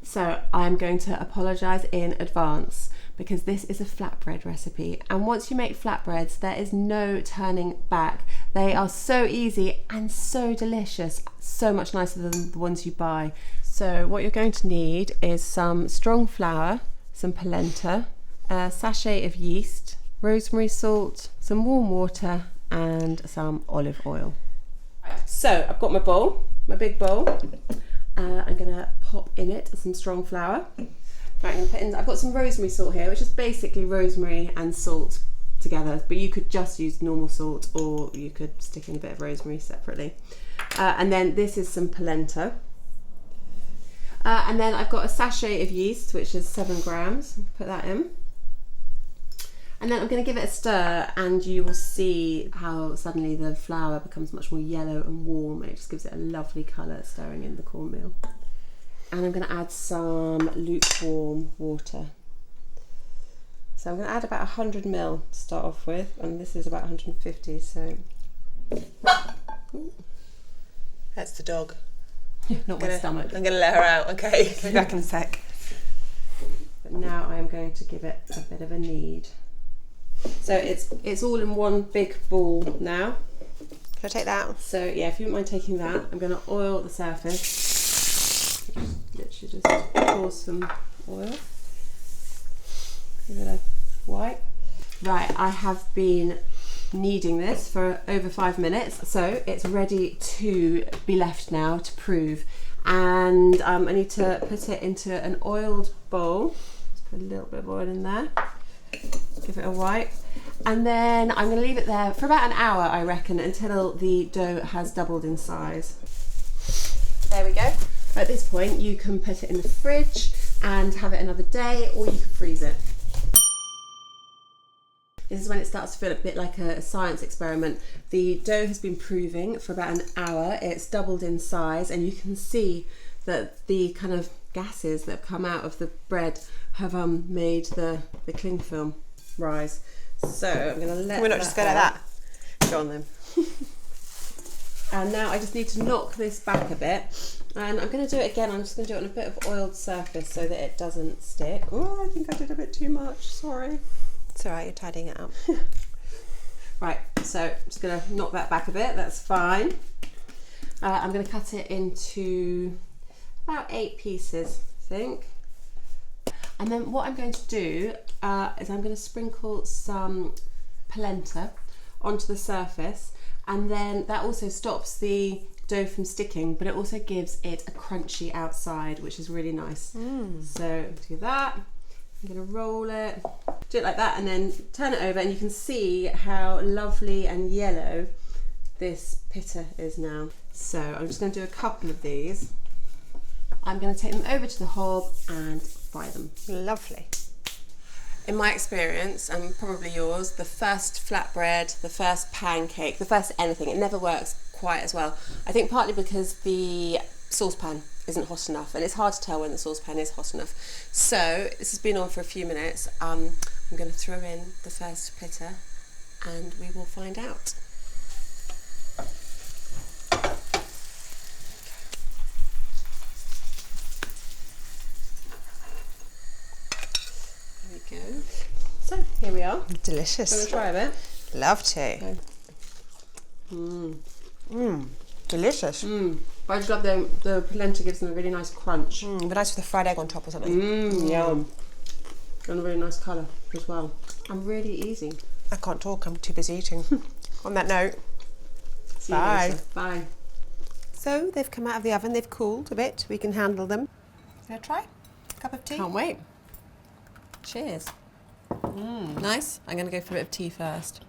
So I'm going to apologise in advance because this is a flatbread recipe, and once you make flatbreads there is no turning back. They are so easy and so delicious, so much nicer than the ones you buy. So what you're going to need is some strong flour, some polenta, a sachet of yeast, rosemary salt, some warm water and some olive oil. So I've got my bowl, my big bowl. I'm going to pop in it some strong flour. Right, I'm going to put in, I've got some rosemary salt here, which is basically rosemary and salt together, but you could just use normal salt or you could stick in a bit of rosemary separately. And then this is some polenta. And then I've got a sachet of yeast, which is 7 grams. Put that in. And then I'm going to give it a stir, and you will see how suddenly the flour becomes much more yellow and warm. It just gives it a lovely colour stirring in the cornmeal. And I'm going to add some lukewarm water. So I'm going to add about 100 ml to start off with, and this is about 150, so... That's the dog. Not my stomach. I'm going to let her out, okay. Be back in a sec. But now I'm going to give it a bit of a knead. So it's all in one big ball now. Can I take that? So yeah, if you wouldn't mind taking that, I'm going to oil the surface. Literally just pour some oil. Give it a wipe. Right, I have been kneading this for over 5 minutes, so it's ready to be left now to prove. And I need to put it into an oiled bowl. Just put a little bit of oil in there. Give it a wipe, and then I'm going to leave it there for about an hour, I reckon, until the dough has doubled in size. There we go. At this point you can put it in the fridge and have it another day, or you can freeze it. This is when it starts to feel a bit like a science experiment. The dough has been proving for about an hour, it's doubled in size, and you can see that the kind of gases that have come out of the bread have made the cling film rise. So I'm going to let We're not just going like that. Go on then. And now I just need to knock this back a bit, and I'm going to do it again. I'm just going to do it on a bit of oiled surface so that it doesn't stick. Oh, I think I did a bit too much, sorry. It's alright, you're tidying it up. Right, so I'm just going to knock that back a bit, that's fine. I'm going to cut it into about 8 pieces, I think. And then what I'm going to do is I'm going to sprinkle some polenta onto the surface, and then that also stops the dough from sticking, but it also gives it a crunchy outside, which is really nice. So do that. I'm going to roll it, do it like that, and then turn it over, and you can see how lovely and yellow this pitta is now. So I'm just going to do a couple of these. I'm going to take them over to the hob and fry them. Lovely. In my experience, and probably yours, the first flatbread, the first pancake, the first anything, it never works quite as well. I think partly because the saucepan isn't hot enough, and it's hard to tell when the saucepan is hot enough. So this has been on for a few minutes. I'm going to throw in the first pitta and we will find out. There we go. So here we are. Delicious. Want to try a bit? Love to. Delicious. But I just love the polenta, gives them a really nice crunch. But nice with a fried egg on top or something. Yum. And a really nice colour as well. And really easy. I can't talk, I'm too busy eating. On that note, See you bye. later. Bye. So they've come out of the oven, they've cooled a bit, we can handle them. Gonna try? Cup of tea? Can't wait. Cheers. Nice. I'm going to go for a bit of tea first.